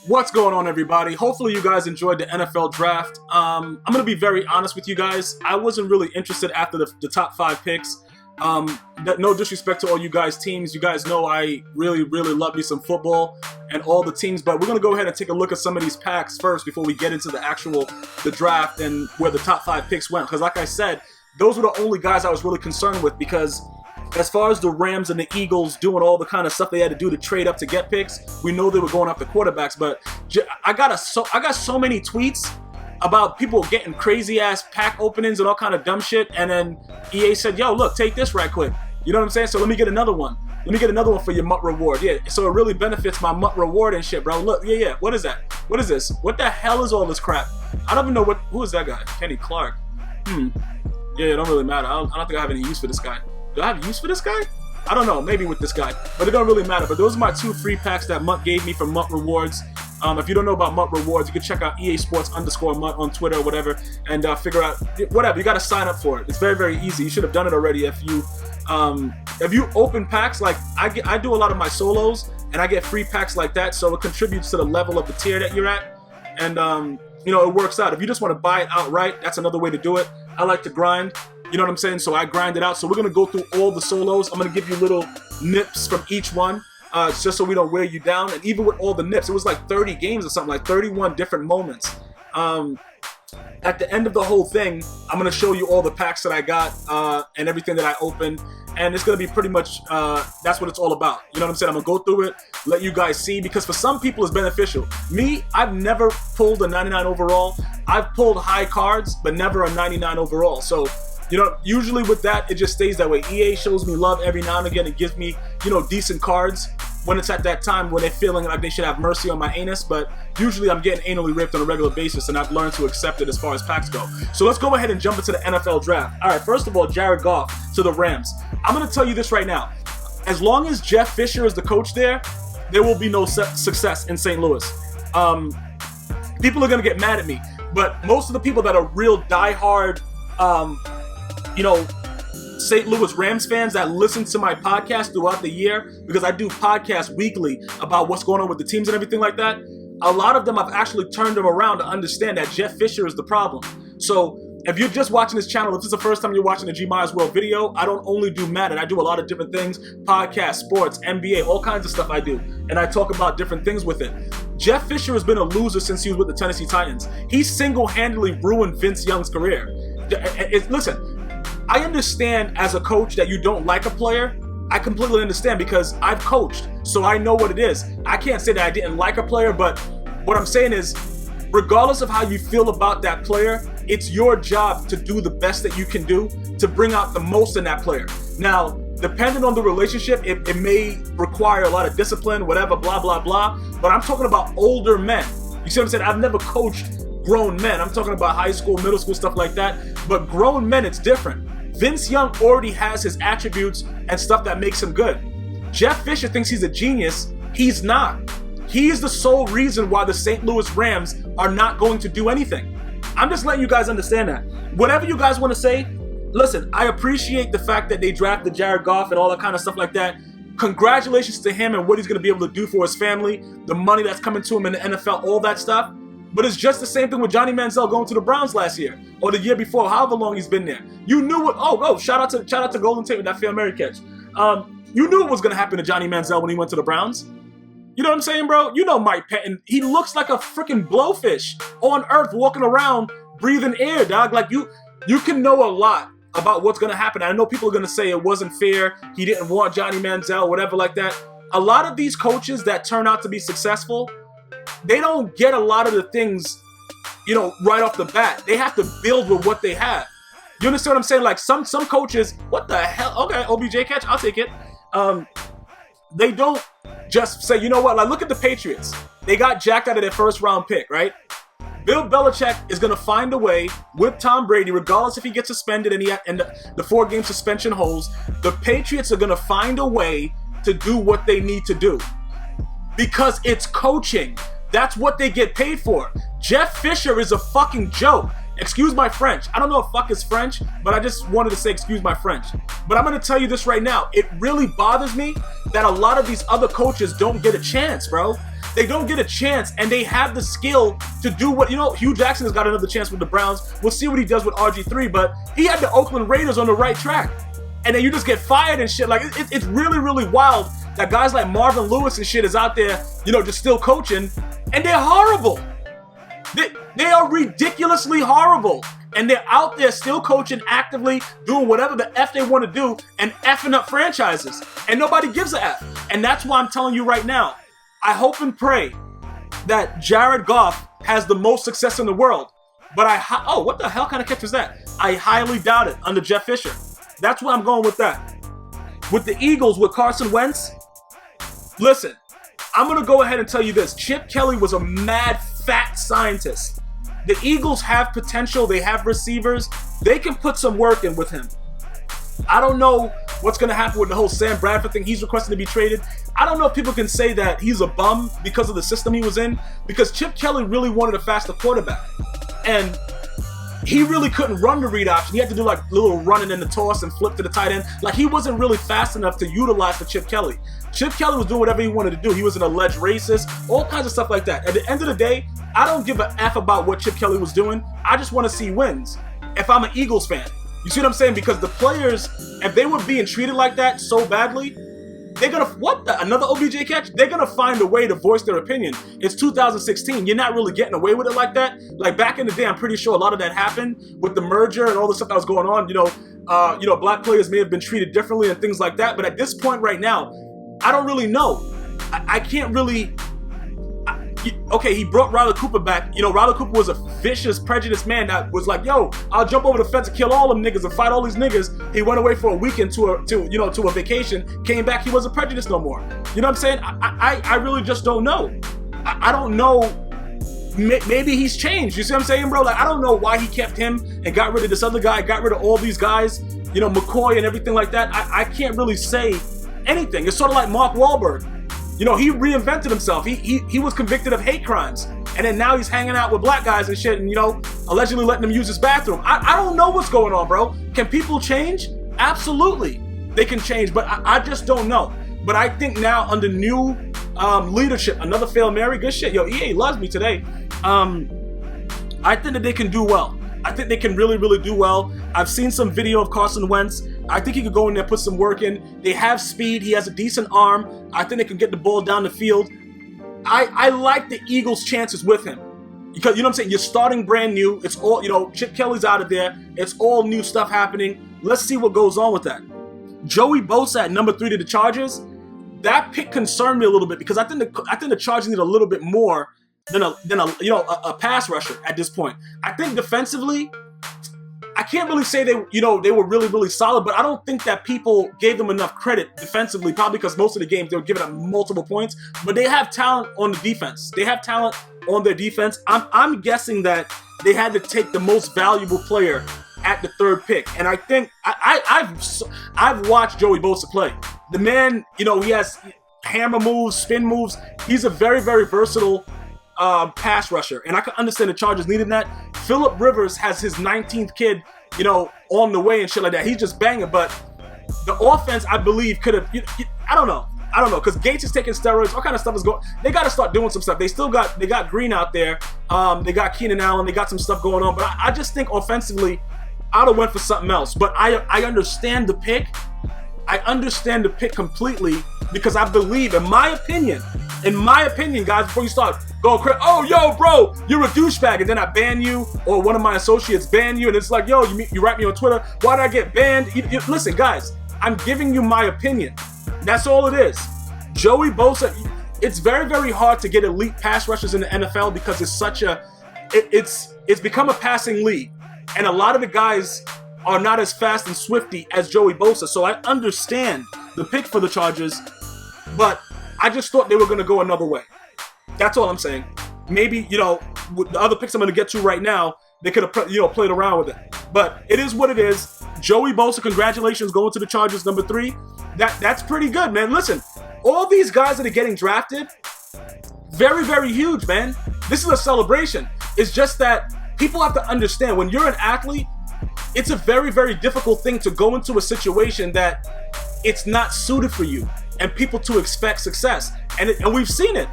What's going on, everybody? Hopefully you guys enjoyed the NFL draft. I'm going to be very honest with you guys. I wasn't really interested after the top 5 picks. No disrespect to all you guys' teams. You guys know I really love me some football and all the teams, but we're going to go ahead and take a look at some of these packs first before we get into the draft and where the top 5 picks went. Because like I said, those were the only guys I was really concerned with, because as far as the Rams and the Eagles doing all the kind of stuff they had to do to trade up to get picks, we know they were going after quarterbacks. But I got so many tweets about people getting crazy ass pack openings and all kind of dumb shit, and then EA said, "Yo, look, take this right quick." You know what I'm saying? So let me get another one. Let me get another one for your MUT reward. Yeah, so it really benefits my MUT reward and shit, bro. Look, yeah. What is that? What is this? What the hell is all this crap? I don't even know who is that guy? Kenny Clark. Yeah, it don't really matter. I don't think I have any use for this guy. Do I have use for this guy? I don't know, maybe with this guy, but it don't really matter. But those are my 2 free packs that MUT gave me from MUT Rewards. If you don't know about MUT Rewards, you can check out EA Sports _MUT on Twitter or whatever, and figure out whatever. You got to sign up for it. It's very easy. You should have done it already. If you open packs, like I do a lot of my solos, and I get free packs like that, so it contributes to the level of the tier that you're at, and it works out. If you just want to buy it outright, that's another way to do it. I like to grind. You know what I'm saying? So I grind it out. So we're going to go through all the solos. I'm going to give you little nips from each one, just so we don't wear you down. And even with all the nips, it was like 30 games or something, like 31 different moments. At the end of the whole thing, I'm going to show you all the packs that I got and everything that I opened. And it's going to be pretty much, that's what it's all about. You know what I'm saying? I'm going to go through it, let you guys see, because for some people it's beneficial. Me, I've never pulled a 99 overall. I've pulled high cards, but never a 99 overall. So, usually with that, it just stays that way. EA shows me love every now and again and gives me, decent cards when it's at that time when they're feeling like they should have mercy on my anus. But usually I'm getting anally raped on a regular basis, and I've learned to accept it as far as packs go. So let's go ahead and jump into the NFL draft. All right, first of all, Jared Goff to the Rams. I'm going to tell you this right now. As long as Jeff Fisher is the coach there will be no success in St. Louis. People are going to get mad at me, but most of the people that are real diehard St. Louis Rams fans that listen to my podcast throughout the year, because I do podcasts weekly about what's going on with the teams and everything like that, a lot of them I've actually turned them around to understand that Jeff Fisher is the problem. So if you're just watching this channel, if this is the first time you're watching a GmiasWorld video, I don't only do Madden. I do a lot of different things, podcasts, sports, NBA, all kinds of stuff I do. And I talk about different things with it. Jeff Fisher has been a loser since he was with the Tennessee Titans. He single-handedly ruined Vince Young's career. Listen, I understand as a coach that you don't like a player. I completely understand, because I've coached, so I know what it is. I can't say that I didn't like a player, but what I'm saying is, regardless of how you feel about that player, it's your job to do the best that you can do to bring out the most in that player. Now, depending on the relationship, it may require a lot of discipline, whatever, blah, blah, blah, but I'm talking about older men. You see what I'm saying? I've never coached grown men. I'm talking about high school, middle school, stuff like that, but grown men, it's different. Vince Young already has his attributes and stuff that makes him good. Jeff Fisher thinks he's a genius. He's not. He is the sole reason why the St. Louis Rams are not going to do anything. I'm just letting you guys understand that. Whatever you guys want to say, listen, I appreciate the fact that they drafted Jared Goff and all that kind of stuff like that. Congratulations to him and what he's going to be able to do for his family, the money that's coming to him in the NFL, all that stuff. But it's just the same thing with Johnny Manziel going to the Browns last year or the year before, however long he's been there. You knew what. Shout out to Golden Tate with that Fair Mary catch. You knew what was going to happen to Johnny Manziel when he went to the Browns. You know what I'm saying, bro? You know Mike Patton. He looks like a freaking blowfish on Earth walking around breathing air, dog. Like you can know a lot about what's going to happen. I know people are going to say it wasn't fair. He didn't want Johnny Manziel, whatever like that. A lot of these coaches that turn out to be successful, they don't get a lot of the things, right off the bat. They have to build with what they have. You understand what I'm saying? Like some coaches, what the hell? Okay, OBJ catch, I'll take it. They don't just say, you know what? Like, look at the Patriots. They got jacked out of their first round pick, right? Bill Belichick is going to find a way with Tom Brady, regardless if he gets suspended and the 4-game suspension holds. The Patriots are going to find a way to do what they need to do because it's coaching. That's what they get paid for. Jeff Fisher is a fucking joke. Excuse my French. I don't know if fuck is French, but I just wanted to say excuse my French. But I'm going to tell you this right now. It really bothers me that a lot of these other coaches don't get a chance, bro. They don't get a chance, and they have the skill to do what, Hugh Jackson has got another chance with the Browns. We'll see what he does with RG3, but he had the Oakland Raiders on the right track. And then you just get fired and shit. Like, it's really, really wild that guys like Marvin Lewis and shit is out there, just still coaching, and they're horrible. They are ridiculously horrible. And they're out there still coaching, actively doing whatever the F they want to do and effing up franchises. And nobody gives a F. And that's why I'm telling you right now, I hope and pray that Jared Goff has the most success in the world. But what the hell kind of catch was that? I highly doubt it under Jeff Fisher. That's where I'm going with that. With the Eagles, with Carson Wentz, listen, I'm going to go ahead and tell you this. Chip Kelly was a mad, fat scientist. The Eagles have potential. They have receivers. They can put some work in with him. I don't know what's going to happen with the whole Sam Bradford thing. He's requesting to be traded. I don't know if people can say that he's a bum because of the system he was in, because Chip Kelly really wanted a faster quarterback. And he really couldn't run the read option. He had to do like little running in the toss and flip to the tight end. Like, he wasn't really fast enough to utilize for Chip Kelly. Chip Kelly was doing whatever he wanted to do. He was an alleged racist, all kinds of stuff like that. At the end of the day, I don't give a F about what Chip Kelly was doing. I just want to see wins if I'm an Eagles fan. You see what I'm saying? Because the players, if they were being treated like that so badly, they're going to, another OBJ catch? They're going to find a way to voice their opinion. It's 2016. You're not really getting away with it like that. Like, back in the day, I'm pretty sure a lot of that happened with the merger and all the stuff that was going on. Black players may have been treated differently and things like that. But at this point right now, I don't really know. I can't really... Okay, he brought Riley Cooper back. Riley Cooper was a vicious, prejudiced man that was like, yo, I'll jump over the fence and kill all them niggas and fight all these niggas. He went away for a weekend to a vacation, came back, he wasn't prejudiced no more. You know what I'm saying? I really just don't know. I don't know. Maybe he's changed. You see what I'm saying, bro? Like, I don't know why he kept him and got rid of this other guy, got rid of all these guys, McCoy and everything like that. I can't really say anything. It's sort of like Mark Wahlberg. He reinvented himself. He was convicted of hate crimes. And then now he's hanging out with black guys and shit and, allegedly letting them use his bathroom. I don't know what's going on, bro. Can people change? Absolutely. They can change, but I just don't know. But I think now under new leadership, another failed Mary, good shit. Yo, EA loves me today. I think that they can do well. I think they can really, really do well. I've seen some video of Carson Wentz. I think he could go in there, put some work in. They have speed. He has a decent arm. I think they can get the ball down the field. I like the Eagles' chances with him. Because, you know what I'm saying? You're starting brand new. It's all, Chip Kelly's out of there. It's all new stuff happening. Let's see what goes on with that. Joey Bosa at number 3 to the Chargers. That pick concerned me a little bit because I think the Chargers need a little bit more than a pass rusher at this point. I think defensively, I can't really say they were really, really solid, but I don't think that people gave them enough credit defensively, probably because most of the games they were giving up multiple points, but they have talent on the defense. They have talent on their defense. I'm guessing that they had to take the most valuable player at the 3rd pick. And I think I've watched Joey Bosa play. The man, he has hammer moves, spin moves. He's a very, very versatile pass rusher, and I can understand the Chargers needed that. Phillip Rivers has his 19th kid, on the way and shit like that. He's just banging, but the offense, I believe, could have. I don't know, because Gates is taking steroids. All kind of stuff is going. They got to start doing some stuff. They got Green out there. They got Keenan Allen. They got some stuff going on, but I just think offensively, I'd have went for something else. But I understand the pick. I understand the pick completely because I believe, in my opinion, guys, before you start going crazy, oh, yo, bro, you're a douchebag, and then I ban you, or one of my associates ban you, and it's like, yo, you write me on Twitter, why did I get banned? Listen, guys, I'm giving you my opinion. That's all it is. Joey Bosa, it's very, very hard to get elite pass rushers in the NFL because it's become a passing league, and a lot of the guys are not as fast and swifty as Joey Bosa. So I understand the pick for the Chargers, but I just thought they were going to go another way. That's all I'm saying. Maybe, with the other picks I'm going to get to right now, they could have, played around with it. But it is what it is. Joey Bosa, congratulations, going to the Chargers, number 3. That's pretty good, man. Listen, all these guys that are getting drafted, very, very huge, man. This is a celebration. It's just that people have to understand, when you're an athlete, it's a very, very difficult thing to go into a situation that it's not suited for you and people to expect success. And we've seen it.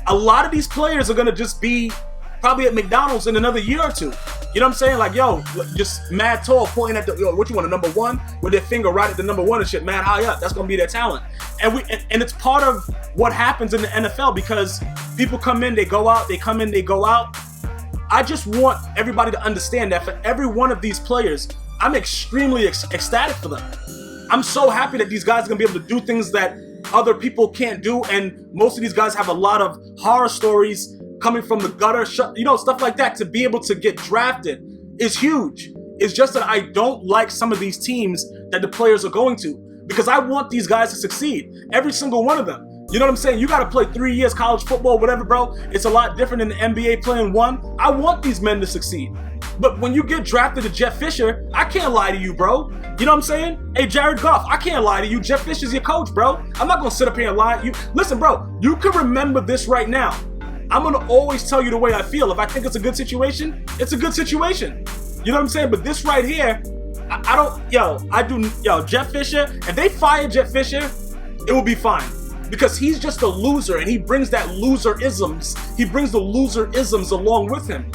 a lot of these players are going to just be probably at McDonald's in another year or two. You know what I'm saying? Like, yo, just mad tall, pointing at the, yo, what you want, a number one? With their finger right at the number one and shit, mad high up. That's going to be their talent. And it's part of what happens in the NFL because people come in, they go out, they come in, they go out. I just want everybody to understand that for every one of these players, I'm extremely ecstatic for them. I'm so happy that these guys are going to be able to do things that other people can't do, and most of these guys have a lot of horror stories coming from the gutter, you know, stuff like that. To be able to get drafted is huge. It's just that I don't like some of these teams that the players are going to, because I want these guys to succeed, every single one of them. You know what I'm saying? You got to play 3 years college football, whatever, bro. It's a lot different than the NBA playing one. I want these men to succeed. But when you get drafted to Jeff Fisher, I can't lie to you, bro. You know what I'm saying? Hey, Jared Goff, I can't lie to you. Jeff Fisher's your coach, bro. I'm not going to sit up here and lie to you. Listen, bro, you can remember this right now. I'm going to always tell you the way I feel. If I think it's a good situation, it's a good situation. You know what I'm saying? But this right here, Jeff Fisher, if they fire Jeff Fisher, it will be fine. Because he's just a loser, and he brings that loser-isms. He brings the loser-isms along with him.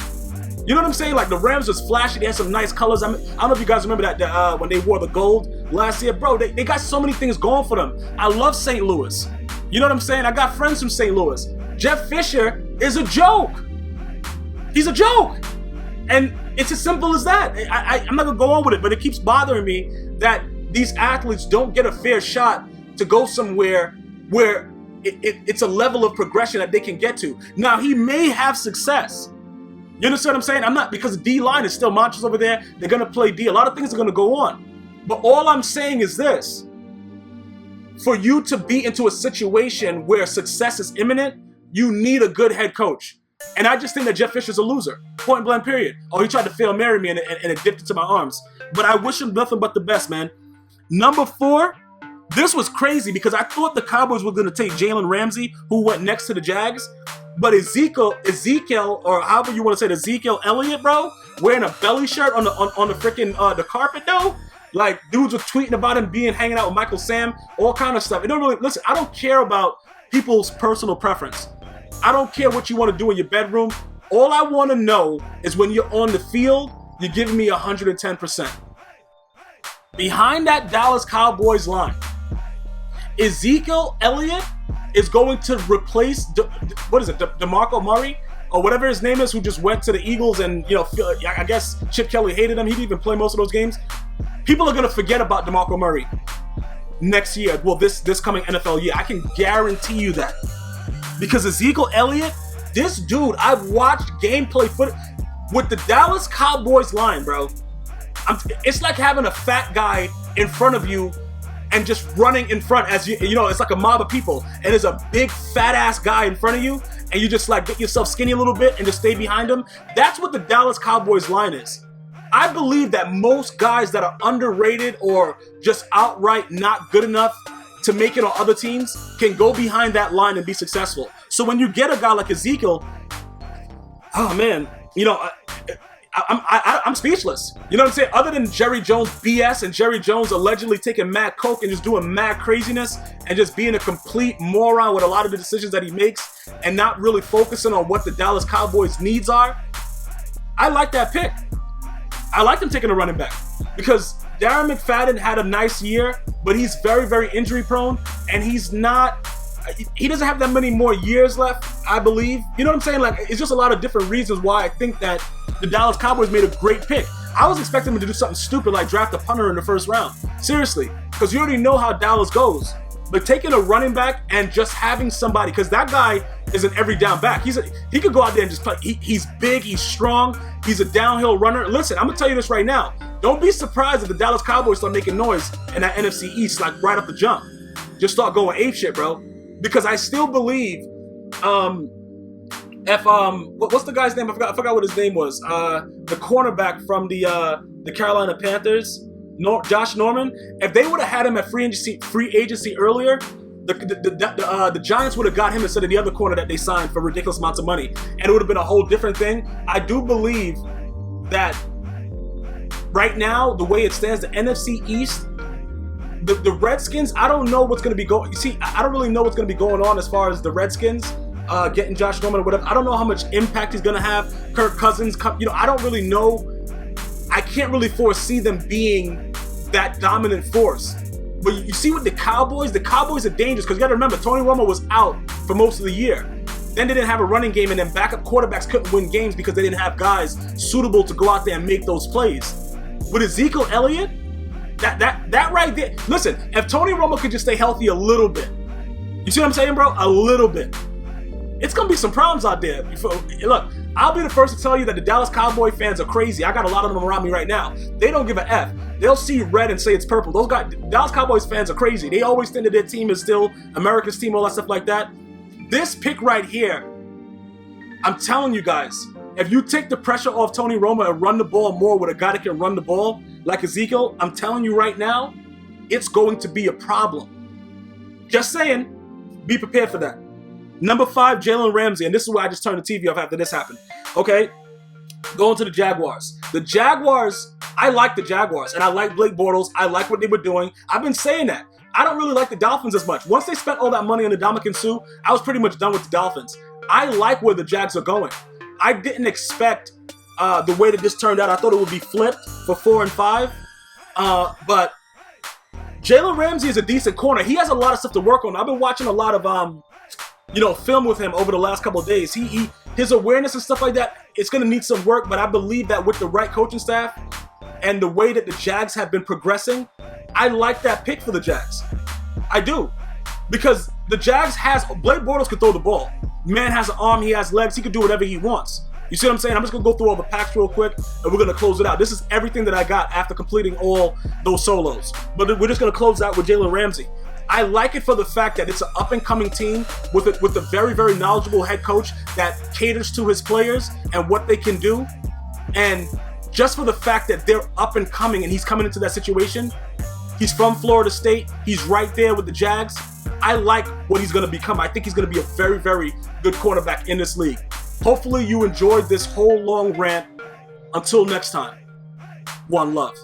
You know what I'm saying? Like, the Rams was flashy. They had some nice colors. I don't know if you guys remember that when they wore the gold last year. Bro, they got so many things going for them. I love St. Louis. You know what I'm saying? I got friends from St. Louis. Jeff Fisher is a joke. He's a joke. And it's as simple as that. I'm not going to go on with it, but it keeps bothering me that these athletes don't get a fair shot to go somewhere where it's a level of progression that they can get to. Now, he may have success. You understand what I'm saying? I'm not, because the D-line is still Montrose over there. They're going to play D. A lot of things are going to go on. But all I'm saying is this. For you to be into a situation where success is imminent, you need a good head coach. And I just think that Jeff Fisher's a loser. Point blank, period. Oh, he tried to fail marry me and it dipped into my arms. But I wish him nothing but the best, man. Number 4, this was crazy because I thought the Cowboys were going to take Jalen Ramsey, who went next to the Jags. But Ezekiel, or however you want to say it, Ezekiel Elliott, bro, wearing a belly shirt on the freaking the carpet, though. Like, dudes were tweeting about him hanging out with Michael Sam, all kind of stuff. It don't really, listen, I don't care about people's personal preference. I don't care what you want to do in your bedroom. All I want to know is when you're on the field, you're giving me 110%. Behind that Dallas Cowboys line, Ezekiel Elliott is going to replace, DeMarco Murray, or whatever his name is, who just went to the Eagles and, you know, I guess Chip Kelly hated him. He didn't even play most of those games. People are going to forget about DeMarco Murray next year. Well, this coming NFL year. I can guarantee you that. Because Ezekiel Elliott, this dude, I've watched gameplay footage with the Dallas Cowboys line, bro. It's like having a fat guy in front of you and just running in front as you know, it's like a mob of people. And there's a big fat ass guy in front of you and you just like get yourself skinny a little bit and just stay behind him. That's what the Dallas Cowboys line is. I believe that most guys that are underrated or just outright not good enough to make it on other teams can go behind that line and be successful. So when you get a guy like Ezekiel, oh man, you know, I'm speechless. You know what I'm saying? Other than Jerry Jones BS and Jerry Jones allegedly taking mad coke and just doing mad craziness and just being a complete moron with a lot of the decisions that he makes and not really focusing on what the Dallas Cowboys' needs are, I like that pick. I like them taking a running back because Darren McFadden had a nice year, but he's very, very injury prone and he doesn't have that many more years left, I believe. You know what I'm saying? Like, it's just a lot of different reasons why I think that the Dallas Cowboys made a great pick. I was expecting them to do something stupid like draft a punter in the first round. Seriously, because you already know how Dallas goes. But taking a running back and just having somebody, because that guy is an every down back. He could go out there and just play. He's big, he's strong, he's a downhill runner. Listen, I'm going to tell you this right now. Don't be surprised if the Dallas Cowboys start making noise in that NFC East, like right up the jump. Just start going ape shit, bro. Because I still believe, what's the guy's name? I forgot what his name was. The cornerback from the Carolina Panthers, Josh Norman. If they would have had him at free agency earlier, the Giants would have got him instead of the other corner that they signed for ridiculous amounts of money, and it would have been a whole different thing. I do believe that right now, the way it stands, the NFC East, the Redskins, I don't know what's going to be going. You see, I don't really know what's going to be going on as far as the Redskins. getting Josh Norman or whatever. I don't know how much impact he's going to have. Kirk Cousins, I don't really know. I can't really foresee them being that dominant force. But you see with the Cowboys are dangerous because you got to remember, Tony Romo was out for most of the year. Then they didn't have a running game, and then backup quarterbacks couldn't win games because they didn't have guys suitable to go out there and make those plays. With Ezekiel Elliott, that right there. Listen, if Tony Romo could just stay healthy a little bit, you see what I'm saying, bro? A little bit. It's going to be some problems out there. Look, I'll be the first to tell you that the Dallas Cowboy fans are crazy. I got a lot of them around me right now. They don't give a F. They'll see red and say it's purple. Those guys, Dallas Cowboys fans are crazy. They always think that their team is still America's team, all that stuff like that. This pick right here, I'm telling you guys, if you take the pressure off Tony Romo and run the ball more with a guy that can run the ball like Ezekiel, I'm telling you right now, it's going to be a problem. Just saying, be prepared for that. Number 5, Jalen Ramsey, and this is where I just turned the TV off after this happened. Okay, going to the Jaguars. The Jaguars, I like the Jaguars, and I like Blake Bortles. I like what they were doing. I've been saying that. I don't really like the Dolphins as much. Once they spent all that money on the Ndamukong Suh, I was pretty much done with the Dolphins. I like where the Jags are going. I didn't expect the way that this turned out. I thought it would be flipped for 4 and 5, but Jalen Ramsey is a decent corner. He has a lot of stuff to work on. I've been watching a lot of film with him over the last couple of days. His awareness and stuff like that, it's going to need some work, but I believe that with the right coaching staff and the way that the Jags have been progressing, I like that pick for the Jags. I do. Because the Jags Blake Bortles can throw the ball. Man has an arm, he has legs, he can do whatever he wants. You see what I'm saying? I'm just going to go through all the packs real quick, and we're going to close it out. This is everything that I got after completing all those solos. But we're just going to close out with Jalen Ramsey. I like it for the fact that it's an up-and-coming team with a very, very knowledgeable head coach that caters to his players and what they can do. And just for the fact that they're up-and-coming and he's coming into that situation, he's from Florida State, he's right there with the Jags. I like what he's going to become. I think he's going to be a very, very good quarterback in this league. Hopefully you enjoyed this whole long rant. Until next time, one love.